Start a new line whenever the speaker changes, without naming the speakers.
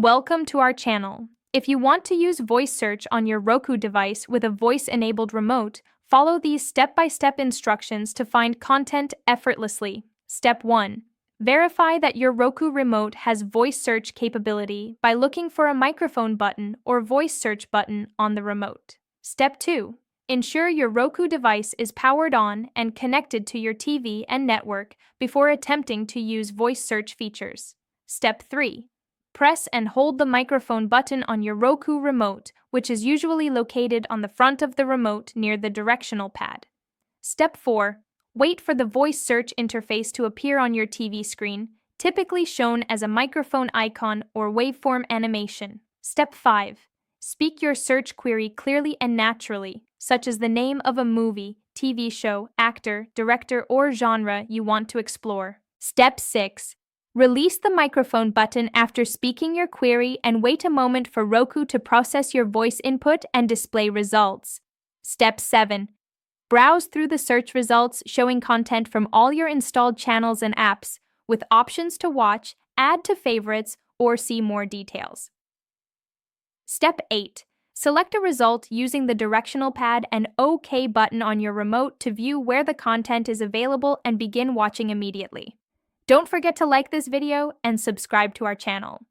Welcome to our channel. If you want to use voice search on your Roku device with a voice-enabled remote, follow these step-by-step instructions to find content effortlessly. Step 1. Verify that your Roku remote has voice search capability by looking for a microphone button or voice search button on the remote. Step 2. Ensure your Roku device is powered on and connected to your TV and network before attempting to use voice search features. Step 3. Press and hold the microphone button on your Roku remote, which is usually located on the front of the remote near the directional pad. Step 4. Wait for the voice search interface to appear on your TV screen, typically shown as a microphone icon or waveform animation. Step 5. Speak your search query clearly and naturally, such as the name of a movie, TV show, actor, director, or genre you want to explore. Step 6. Release the microphone button after speaking your query and wait a moment for Roku to process your voice input and display results. Step 7. Browse through the search results showing content from all your installed channels and apps, with options to watch, add to favorites, or see more details. Step 8. Select a result using the directional pad and OK button on your remote to view where the content is available and begin watching immediately. Don't forget to like this video and subscribe to our channel.